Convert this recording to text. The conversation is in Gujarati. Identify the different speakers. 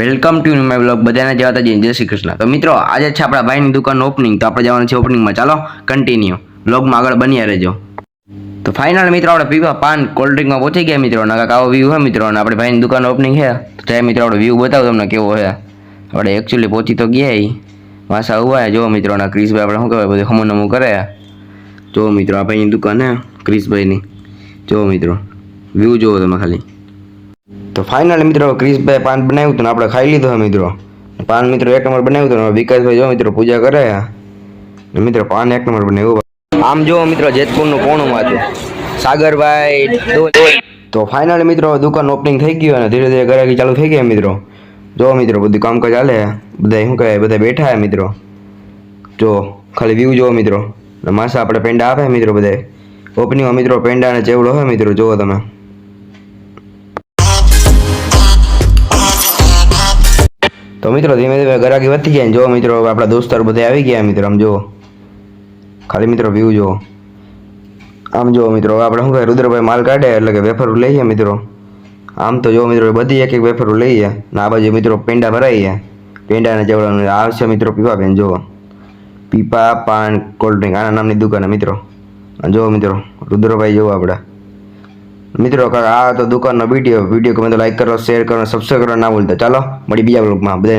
Speaker 1: Welcome to my blog. બધાને જય માતાજી, જય શ્રી કૃષ્ણ. તો મિત્રો આજે છે આપણા ભાઈની દુકાનનું ઓપનિંગ, તો આપણે જવાનું છે ઓપનિંગમાં. ચાલો કન્ટિન્યુ બ્લોગમાં આગળ બન્યા રહેજો. તો ફાઇનલ મિત્રો આપણે પીવા પાન કોલ્ડ ડ્રિંકમાં પહોંચી ગયા મિત્રો. અને કાંઈક આવો વ્યૂ છે મિત્રો. અને આપણે ભાઈની દુકાન ઓપનિંગ છે તો ત્યાં મિત્રો આપણે વ્યૂ બતાવો તમને કેવો છે. આપણે એકચ્યુઅલી પહોંચી તો ગયા વાસા ઉભા જો મિત્રો. અને ક્રિશભાઈ આપણે શું કહેવાય બધું હમું નમું કરે. જો મિત્રો આ ભાઈની દુકાન હે ક્રિશભાઈની. જો મિત્રો વ્યૂ જોવો તમે ખાલી. તો ફાઇનલ મિત્રો ક્રિશભાઈ પાન બનાવ્યું હતું ને આપણે ખાઈ લીધું મિત્રો. પાન મિત્રો એક નંબર બનાવ્યું હતું. વિકાસભાઈ જો મિત્રો પૂજા કરે ને મિત્રો પાન એક નંબર બનાવ્યું. આમ જો મિત્રો જેતપુરનું કોણું હતું સાગરભાઈ. તો ફાઇનલ મિત્રો દુકાન ઓપનિંગ થઈ ગયું અને ધીરે ધીરે ગ્રાહકી ચાલુ થઈ ગઈ મિત્રો. જો મિત્રો બધું કામકાજ ચાલે. બધા શું કહે બધા બેઠા મિત્રો. જો ખાલી વ્યૂ જો મિત્રો. માસા આપણે પેંડા આપે મિત્રો. બધા ઓપનિંગમાં મિત્રો પેંડા અને ચેવડો હોય મિત્રો. જુઓ તમે. તો મિત્રો ધીમે ધીમે ગ્રાહકી વધતી જાય. જો મિત્રો આપણા દોસ્તાર બધા આવી ગયા મિત્રો. આમ જુઓ ખાલી મિત્રો વ્યૂ જુઓ. આમ જુઓ મિત્રો આપણે શું કહે રુદ્રભાઈ માલ કાઢે એટલે કે વેફર લઈએ મિત્રો. આમ તો જો મિત્રો બધી એક એક વેફર લઈએ ને આ બાજુ મિત્રો પેંડા ભરાઈએ. પેંડા અને ચેવડાનું આવશે મિત્રો પીપા પેન. જુઓ પીપા પાન કોલ્ડ ડ્રિંક આના નામની દુકાન મિત્રો. જુઓ મિત્રો રુદ્રભાઈ જુઓ આપણા મિત્રો. આ તો દુકાનનો વિડીયો ગમે તો લાઈક કરો, શેર કરો, સબસ્ક્રાઈબ કરવા ના ભૂલતા. ચાલો મળી બીજા બ્લોગમાં બધા.